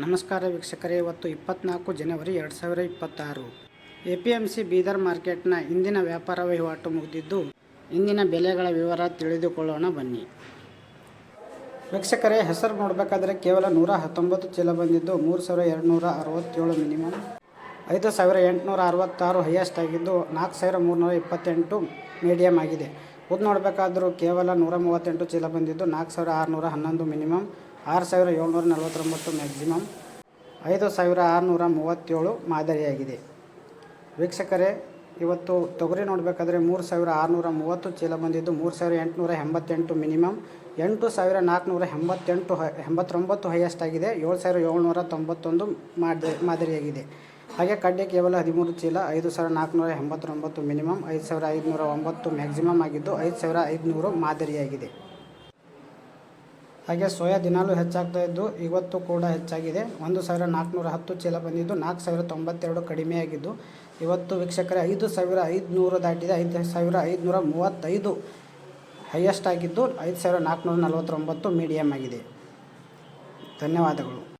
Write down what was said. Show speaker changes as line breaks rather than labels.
ನಮಸ್ಕಾರ ವೀಕ್ಷಕರೇ, ಇವತ್ತು 24 ಜನವರಿ 2026. APMC ಬೀದರ್ ಮಾರ್ಕೆಟ್ನ ಇಂದಿನ ವ್ಯಾಪಾರ ವಹಿವಾಟು ಮುಗಿದಿದ್ದು, ಇಂದಿನ ಬೆಲೆಗಳ ವಿವರ ತಿಳಿದುಕೊಳ್ಳೋಣ ಬನ್ನಿ. ವೀಕ್ಷಕರೇ, ಹೆಸರು ನೋಡಬೇಕಾದ್ರೆ ಕೇವಲ 119 ಚೀಲ ಬಂದಿದ್ದು 3267 ಮಿನಿಮಮ್, 5866 ಹೈಯೆಸ್ಟ್ ಆಗಿದ್ದು 4328 ಮೀಡಿಯಮ್ ಆಗಿದೆ. ಉದ್ದು ನೋಡಬೇಕಾದ್ರೂ ಕೇವಲ 138 ಚೀಲ ಬಂದಿದ್ದು 4611 ಮಿನಿಮಮ್, 6749 ಮ್ಯಾಕ್ಸಿಮಮ್, 5637 ಮಾದರಿಯಾಗಿದೆ. ವೀಕ್ಷಕರೇ, ಇವತ್ತು ತೊಗರಿ ನೋಡಬೇಕಾದ್ರೆ 3630 ಚೀಲ ಬಂದಿದ್ದು 3888 ಮಿನಿಮಮ್, 8489 ಹೈಯೆಸ್ಟ್ ಆಗಿದೆ, 7791 ಮಾದರಿಯಾಗಿದೆ. ಹಾಗೆ ಕಡ್ಲೆ ಕೇವಲ 13 ಚೀಲ 5489 ಮಿನಿಮಮ್, 5509 ಮ್ಯಾಕ್ಸಿಮಮ್ ಆಗಿದ್ದು 5500 ಮಾದರಿಯಾಗಿದೆ. ಹಾಗೆ ಸೋಯಾ ದಿನಾಲೂ ಹೆಚ್ಚಾಗ್ತಾ ಇದ್ದು ಇವತ್ತು ಕೂಡ ಹೆಚ್ಚಾಗಿದೆ. 1410 ಚೀಲ ಬಂದಿದ್ದು 4092 ಕಡಿಮೆಯಾಗಿದ್ದು ಇವತ್ತು ವೀಕ್ಷಕರೇ 5500 ದಾಟಿದೆ. 5535 ಹೈಯೆಸ್ಟ್ ಆಗಿದ್ದು 5449 ಮೀಡಿಯಮ್ ಆಗಿದೆ. ಧನ್ಯವಾದಗಳು.